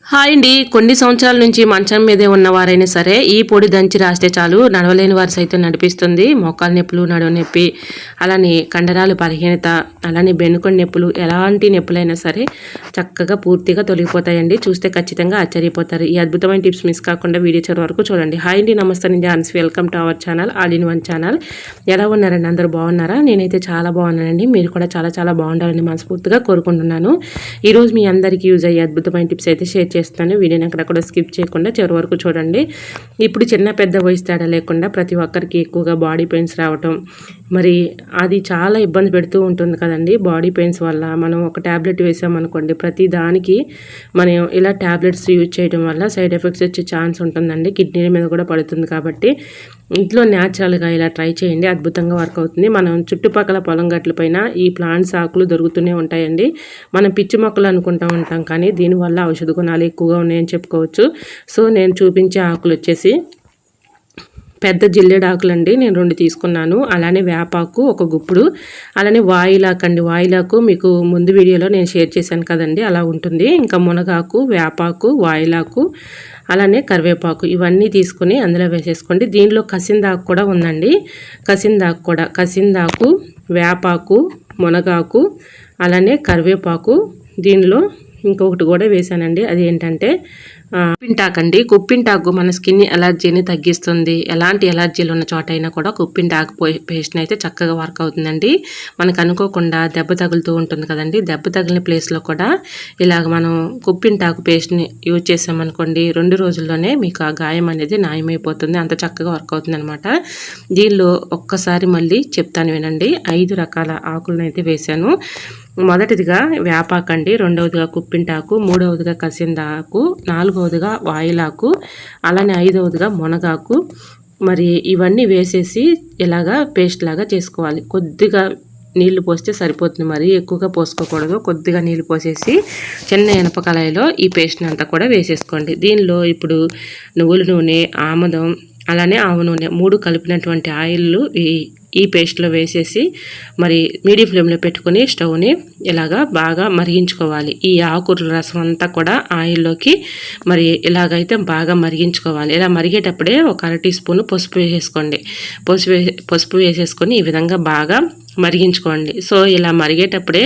Hi అండి. కొన్ని సంవత్సరాల నుంచి మంచం మీదే ఉన్నవారైనా సరే ఈ పొడి దంచి రాస్తే చాలు నడవలేని వారు సైతం నడిపిస్తుంది. మోకాలు నొప్పులు, నడుము నొప్పి, అలానే కండరాలు బలహీనత, అలానే బెన్నుకొని నొప్పులు, ఎలాంటి నొప్పులైనా సరే చక్కగా పూర్తిగా తొలగిపోతాయండి. చూస్తే ఖచ్చితంగా ఆశ్చర్యపోతారు. ఈ అద్భుతమైన టిప్స్ మిస్ కాకుండా వీడియో చివరి వరకు చూడండి. హాయ్ అండి, నమస్తే అండి, ఆన్స్ welcome to our channel all in one channel. ఎలా ఉన్నారండి? అందరూ బాగున్నారా? నేనైతే చాలా బాగున్నానండి. మీరు కూడా చాలా చాలా బాగుండాలని మనస్ఫూర్తిగా కోరుకుంటున్నాను. ఈరోజు మీ అందరికీ యూజ్ అయ్యే అద్భుతమైన టిప్స్ అయితే షేర్ చేస్తాను. వీడియోని అక్కడక్కడ స్కిప్ చేయకుండా చివరి వరకు చూడండి. ఇప్పుడు చిన్న పెద్ద వయసు తేడా లేకుండా ప్రతి ఒక్కరికి ఎక్కువగా బాడీ పెయిన్స్ రావటం, మరి అది చాలా ఇబ్బంది పెడుతూ ఉంటుంది కదండి. బాడీ పెయిన్స్ వల్ల మనం ఒక ట్యాబ్లెట్ వేసామనుకోండి, ప్రతి దానికి మనం ఇలా ట్యాబ్లెట్స్ యూజ్ చేయడం వల్ల సైడ్ ఎఫెక్ట్స్ వచ్చే ఛాన్స్ ఉంటుందండి. కిడ్నీల మీద కూడా పడుతుంది. కాబట్టి ఇంట్లో న్యాచురల్గా ఇలా ట్రై చేయండి, అద్భుతంగా వర్క్ అవుతుంది. మనం చుట్టుపక్కల పొలం గట్ల పైన ఈ ప్లాంట్స్ ఆకులు దొరుకుతూనే ఉంటాయండి. మనం పిచ్చి మొక్కలు అనుకుంటూ ఉంటాం, కానీ దీనివల్ల ఔషధ గుణాలు ఎక్కువగా ఉన్నాయని చెప్పుకోవచ్చు. సో నేను చూపించే ఆకులు వచ్చేసి పెద్ద జిల్లేడు ఆకులండి. నేను 2 తీసుకున్నాను. అలానే వేపాకు ఒక గుప్పుడు, అలానే వాయిలాకు అండి. వాయిలాకు మీకు ముందు వీడియోలో నేను షేర్ చేశాను కదండి, అలా ఉంటుంది. ఇంకా మునగాకు, వేపాకు, వాయిలాకు, అలానే కరివేపాకు, ఇవన్నీ తీసుకొని అందులో వేసేసుకోండి. దీనిలో కసిందాకు కూడా ఉందండి. కసిందాకు, వేపాకు, మునగాకు, అలానే కరివేపాకు, దీనిలో ఇంకొకటి కూడా వేసానండి. అది ఏంటంటే కుప్పింటాకు అండి. కుప్పింటాకు మన స్కిన్ ఎలర్జీని తగ్గిస్తుంది. ఎలాంటి ఎలర్జీలు ఉన్న చోట అయినా కూడా కుప్పింటాకు పేస్ట్ని అయితే చక్కగా వర్క్ అవుతుందండి. మనకు అనుకోకుండా దెబ్బ తగులుతూ ఉంటుంది కదండి. దెబ్బ తగిలిన ప్లేస్లో కూడా ఇలాగ మనం కుప్పింటాకు పేస్ట్ని యూజ్ చేసామనుకోండి, 2 రోజుల్లోనే మీకు ఆ గాయం అనేది నయమైపోతుంది. అంత చక్కగా వర్క్ అవుతుంది అనమాట. దీనిలో ఒక్కసారి మళ్ళీ చెప్తాను వినండి. 5 రకాల ఆకులను అయితే వేశాను. మొదటిదిగా వేపాకండి, రెండవదిగా కుప్పింటాకు, మూడవదిగా కసిందాకు, నాలుగవదిగా వాయిలాకు, అలానే 5వదిగా మునగాకు. మరి ఇవన్నీ వేసేసి ఇలాగా పేస్ట్ లాగా చేసుకోవాలి. కొద్దిగా నీళ్లు పోస్తే సరిపోతుంది, మరి ఎక్కువగా పోసుకోకూడదు. కొద్దిగా నీళ్లు పోసేసి చిన్న ఇనప కళాయిలో ఈ పేస్ట్ని అంతా కూడా వేసేసుకోండి. దీనిలో ఇప్పుడు నువ్వుల నూనె, ఆముదం, అలానే ఆవు నూనె 3 కలిపినటువంటి ఆయిల్ ఈ పేస్ట్లో వేసేసి మరి మీడియం ఫ్లేమ్లో పెట్టుకొని స్టవ్ని ఇలాగా బాగా మరిగించుకోవాలి. ఈ ఆకుకూరల రసం అంతా కూడా ఆయిల్లోకి మరి ఇలాగైతే బాగా మరిగించుకోవాలి. ఇలా మరిగేటప్పుడే ఒక 1/2 టీ స్పూన్ పసుపు వేసేసుకోండి. పసుపు వేసేసుకొని ఈ విధంగా బాగా మరిగించుకోండి. సో ఇలా మరిగేటప్పుడే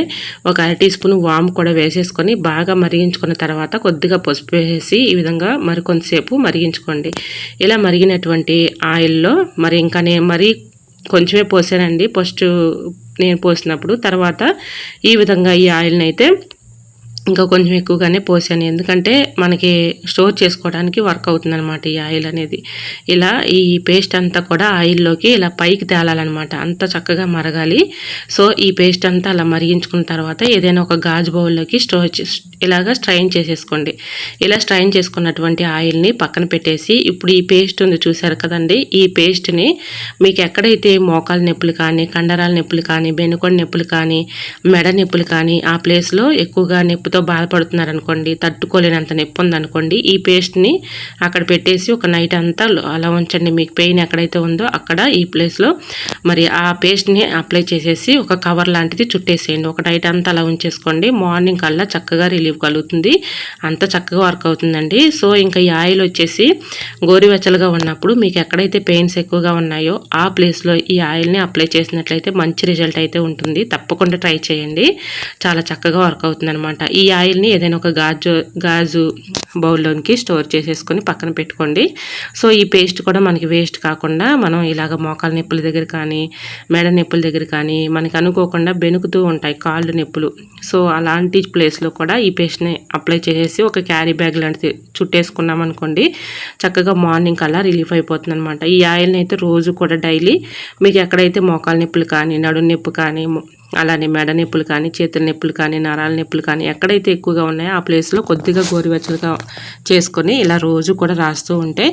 ఒక 1/2 టీ స్పూన్ వాము కూడా వేసేసుకొని బాగా మరిగించుకున్న తర్వాత కొద్దిగా పసుపు వేసి ఈ విధంగా మరికొంతసేపు మరిగించుకోండి. ఇలా మరిగినటువంటి ఆయిల్లో మరి ఇంకా మరి కొంచెమే పోసానండి ఫస్ట్ నేను పోసినప్పుడు. తర్వాత ఈ విధంగా ఈ ఆయిల్ని అయితే ఇంకా కొంచెం ఎక్కువగానే పోసాను, ఎందుకంటే మనకి స్టోర్ చేసుకోవడానికి వర్క్ అవుతుంది అనమాట ఈ ఆయిల్ అనేది. ఇలా ఈ పేస్ట్ అంతా కూడా ఆయిల్లోకి ఇలా పైకి తేలాలన్నమాట, అంత చక్కగా మరగాలి. సో ఈ పేస్ట్ అంతా అలా మరిగించుకున్న తర్వాత ఏదైనా ఒక గాజు బౌల్లోకి ఇలాగా స్ట్రైన్ చేసేసుకోండి. ఇలా స్ట్రైన్ చేసుకున్నటువంటి ఆయిల్ని పక్కన పెట్టేసి ఇప్పుడు ఈ పేస్ట్ ఉంది చూసారు కదండి, ఈ పేస్ట్ని మీకు ఎక్కడైతే మోకాలు నొప్పులు కానీ, కండరాల నొప్పులు కానీ, బెన్నుకొండ నొప్పులు కానీ, మెడ నొప్పులు కానీ ఆ ప్లేస్లో ఎక్కువగా నొప్పితో బాధపడుతున్నారనుకోండి, తట్టుకోలేనంత నొప్పి ఉందనుకోండి, ఈ పేస్ట్ని అక్కడ పెట్టేసి ఒక నైట్ అంతా అలా ఉంచండి. మీకు పెయిన్ ఎక్కడైతే ఉందో అక్కడ ఈ ప్లేస్లో మరి ఆ పేస్ట్ని అప్లై చేసేసి ఒక కవర్ లాంటిది చుట్టేసేయండి. ఒక నైట్ అంతా అలా ఉంచేసుకోండి. మార్నింగ్ కల్లా చక్కగా రిలీఫ్ కలుగుతుంది. అంత చక్కగా వర్క్ అవుతుందండి. సో ఇంకా ఈ ఆయిల్ వచ్చేసి గోరువెచ్చలుగా ఉన్నప్పుడు మీకు ఎక్కడైతే పెయిన్స్ ఎక్కువగా ఉన్నాయో ఆ ప్లేస్లో ఈ ఆయిల్ని అప్లై చేసినట్లయితే మంచి రిజల్ట్ అయితే ఉంటుంది. తప్పకుండా ట్రై చేయండి, చాలా చక్కగా వర్క్ అవుతుంది అనమాట. ఈ ఆయిల్ని ఏదైనా ఒక గాజు బౌల్లోనికి స్టోర్ చేసేసుకొని పక్కన పెట్టుకోండి. సో ఈ పేస్ట్ కూడా మనకి వేస్ట్ కాకుండా మనం ఇలాగ మోకాల నొప్పుల దగ్గర కానీ, మెడ నొప్పుల దగ్గర కానీ, మనకి అనుకోకుండా బెనుకుతూ ఉంటాయి కాళ్ళు నొప్పులు. సో అలాంటి ప్లేస్లో కూడా ఈ పేస్ట్ని అప్లై చేసేసి ఒక క్యారీ బ్యాగ్ లాంటిది చుట్టేసుకున్నాం అనుకోండి, చక్కగా మార్నింగ్ కల్లా రిలీఫ్ అయిపోతుంది అనమాట. ఈ ఆయిల్ని అయితే రోజు కూడా డైలీ మీకు ఎక్కడైతే మోకాల నొప్పులు కానీ, నడుము నొప్పి కానీ, అలానే మెడ నొప్పులు కానీ, చేతుల నొప్పులు కానీ, నరాల నొప్పులు కానీ ఎక్కడైతే ఎక్కువగా ఉన్నాయో ఆ ప్లేస్లో కొద్దిగా గోరువెచ్చలుగా చేసుకొని ఇలా రోజు కూడా రాస్తూ ఉంటే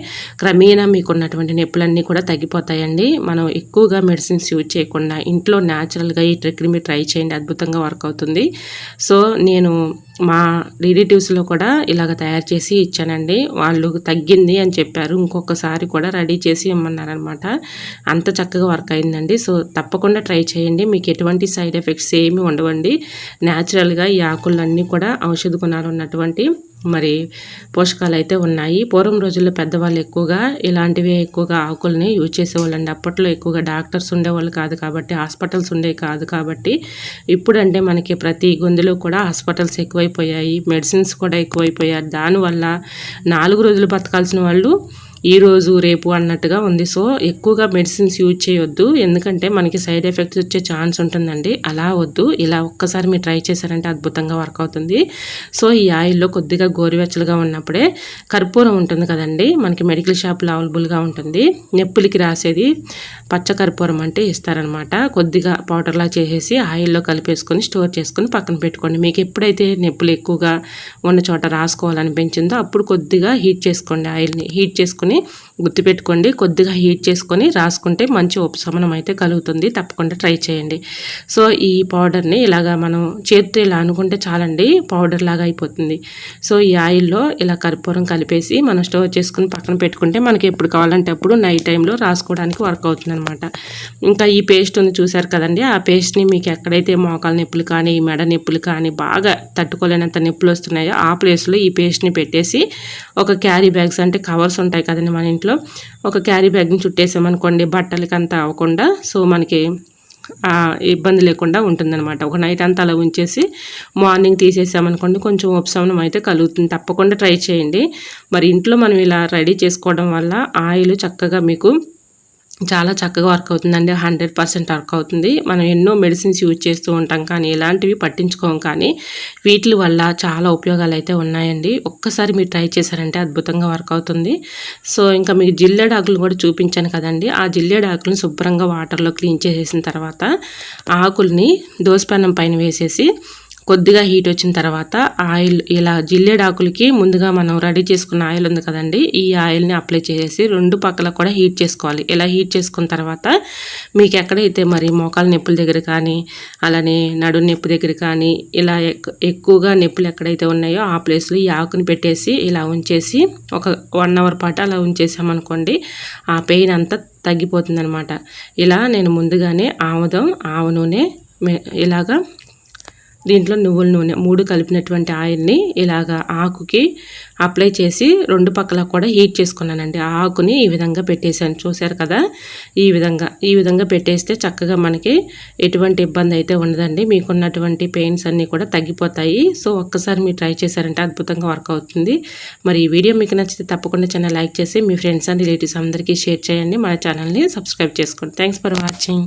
క్రమేణా మీకు ఉన్నటువంటి నొప్పులన్నీ కూడా తగ్గిపోతాయండి. మనం ఎక్కువగా మెడిసిన్స్ యూజ్ చేయకుండా ఇంట్లో న్యాచురల్గా ఈ ట్రిక్ని మీరు ట్రై చేయండి, అద్భుతంగా వర్క్ అవుతుంది. సో నేను మా రిలేటివ్స్లో కూడా ఇలాగ తయారు చేసి ఇచ్చానండి. వాళ్ళు తగ్గింది అని చెప్పారు. ఇంకొకసారి కూడా రెడీ చేసి ఇమ్మన్నారనమాట. అంత చక్కగా వర్క్ అయిందండి. సో తప్పకుండా ట్రై చేయండి. మీకు ఎటువంటి సైడ్ ఎఫెక్ట్స్ ఏమీ ఉండవండి. న్యాచురల్గా ఈ ఆకులన్నీ కూడా ఔషధ గుణాలు ఉన్నటువంటి మరి పోషకాలు అయితే ఉన్నాయి. పూర్వం రోజుల్లో పెద్దవాళ్ళు ఎక్కువగా ఇలాంటివి ఎక్కువగా ఆకుల్ని యూజ్ చేసేవాళ్ళండి. అప్పట్లో ఎక్కువగా డాక్టర్స్ ఉండేవాళ్ళు కాదు కాబట్టి, హాస్పిటల్స్ ఉండేవి కాదు కాబట్టి, ఇప్పుడంటే మనకి ప్రతి గొంతులో కూడా హాస్పిటల్స్ ఎక్కువైపోయాయి, మెడిసిన్స్ కూడా ఎక్కువైపోయాయి. దానివల్ల 4 రోజులు బతకాల్సిన వాళ్ళు ఈరోజు రేపు అన్నట్టుగా ఉంది. సో ఎక్కువగా మెడిసిన్స్ యూజ్ చేయొద్దు, ఎందుకంటే మనకి సైడ్ ఎఫెక్ట్స్ వచ్చే ఛాన్స్ ఉంటుందండి. అలా వద్దు, ఇలా ఒక్కసారి మీరు ట్రై చేశారంటే అద్భుతంగా వర్క్ అవుతుంది. సో ఈ ఆయిల్లో కొద్దిగా గోరువెచ్చలుగా ఉన్నప్పుడే కర్పూరం ఉంటుంది కదండి, మనకి మెడికల్ షాప్లో అవైలబుల్గా ఉంటుంది. నొప్పులకి రాసేది పచ్చ కర్పూరం అంటే ఇస్తారనమాట. కొద్దిగా పౌడర్లా చేసేసి ఆయిల్లో కలిపేసుకొని స్టోర్ చేసుకొని పక్కన పెట్టుకోండి. మీకు ఎప్పుడైతే నొప్పులు ఎక్కువగా ఉన్న చోట రాసుకోవాలనిపించిందో అప్పుడు కొద్దిగా హీట్ చేసుకోండి. ఆయిల్ని హీట్ చేసుకొని గుర్తుపెట్టుకోండి, కొద్దిగా హీట్ చేసుకొని రాసుకుంటే మంచి ఉపశమనం అయితే కలుగుతుంది. తప్పకుండా ట్రై చేయండి. సో ఈ పౌడర్ని ఇలాగా మనం చేతితో ఇలా అనుకుంటే చాలండి, పౌడర్ లాగా అయిపోతుంది. సో ఈ ఆయిల్లో ఇలా కర్పూరం కలిపేసి మనం స్టోర్ చేసుకుని పక్కన పెట్టుకుంటే మనకి ఎప్పుడు కావాలంటే అప్పుడు నైట్ టైంలో రాసుకోవడానికి వర్క్ అవుతుంది అనమాట. ఇంకా ఈ పేస్ట్ ఉంది చూసారు కదండి, ఆ పేస్ట్ని మీకు ఎక్కడైతే మోకాల నొప్పులు కానీ మెడ నొప్పులు కానీ బాగా తట్టుకోలేనంత నొప్పులు వస్తున్నాయో ఆ ప్లేస్లో ఈ పేస్ట్ని పెట్టేసి ఒక క్యారీ బ్యాగ్స్ అంటే కవర్స్ ఉంటాయి కదండి మన ఇంట్లో, ఒక క్యారీ బ్యాగ్ని చుట్టేసామనుకోండి బట్టలకి అంతా అవ్వకుండా, సో మనకి ఇబ్బంది లేకుండా ఉంటుందన్నమాట. ఒక నైట్ అంతా అలా ఉంచేసి మార్నింగ్ తీసేసామనుకోండి కొంచెం ఉపశమనం అయితే కలుగుతుంది. తప్పకుండా ట్రై చేయండి. మరి ఇంట్లో మనం ఇలా రెడీ చేసుకోవడం వల్ల ఆయిల్ చక్కగా మీకు చాలా చక్కగా వర్క్ అవుతుందండి. 100% వర్క్ అవుతుంది. మనం ఎన్నో మెడిసిన్స్ యూజ్ చేస్తూ ఉంటాం కానీ ఇలాంటివి పట్టించుకోం, కానీ వీటి వల్ల చాలా ఉపయోగాలు అయితే ఉన్నాయండి. ఒక్కసారి మీరు ట్రై చేశారంటే అద్భుతంగా వర్క్ అవుతుంది. సో ఇంకా మీకు జిల్లేడాకులు కూడా చూపించాను కదండి, ఆ జిల్లేడాకులను శుభ్రంగా వాటర్లో క్లీన్ చేసేసిన తర్వాత ఆకుల్ని దోసపెనం పైన వేసేసి కొద్దిగా హీట్ వచ్చిన తర్వాత ఆయిల్ ఇలా జిల్లేడాకులకి ముందుగా మనం రెడీ చేసుకున్న ఆయిల్ ఉంది కదండి, ఈ ఆయిల్ని అప్లై చేసేసి 2 పక్కల కూడా హీట్ చేసుకోవాలి. ఇలా హీట్ చేసుకున్న తర్వాత మీకు ఎక్కడైతే మరి మోకాల నొప్పుల దగ్గర కానీ అలానే నడు నొప్పి దగ్గర కానీ ఇలా ఎక్కువగా నొప్పులు ఎక్కడైతే ఉన్నాయో ఆ ప్లేస్లో ఈ ఆకుని పెట్టేసి ఇలా ఉంచేసి ఒక 1 అవర్ పాటు అలా ఉంచేసామనుకోండి ఆ పెయిన్ అంతా తగ్గిపోతుంది అనమాట. ఇలా నేను ముందుగానే ఆముదం, ఆవ నూనె, ఇలాగా దీంట్లో నువ్వుల నూనె 3 కలిపినటువంటి ఆయిల్ని ఇలాగా ఆకుకి అప్లై చేసి 2 పక్కల కూడా హీట్ చేసుకున్నానండి. ఆ ఆకుని ఈ విధంగా పెట్టేశాను, చూశారు కదా, ఈ విధంగా పెట్టేస్తే చక్కగా మనకి ఎటువంటి ఇబ్బంది అయితే ఉండదండి. మీకున్నటువంటి పెయిన్స్ అన్నీ కూడా తగ్గిపోతాయి. సో ఒక్కసారి మీరు ట్రై చేశారంటే అద్భుతంగా వర్క్ అవుతుంది. మరి ఈ వీడియో మీకు నచ్చితే తప్పకుండా ఛానల్ లైక్ చేసి మీ ఫ్రెండ్స్ అండ్ రిలేటివ్స్ అందరికీ షేర్ చేయండి. మన ఛానల్ని సబ్స్క్రైబ్ చేసుకోండి. Thanks for watching.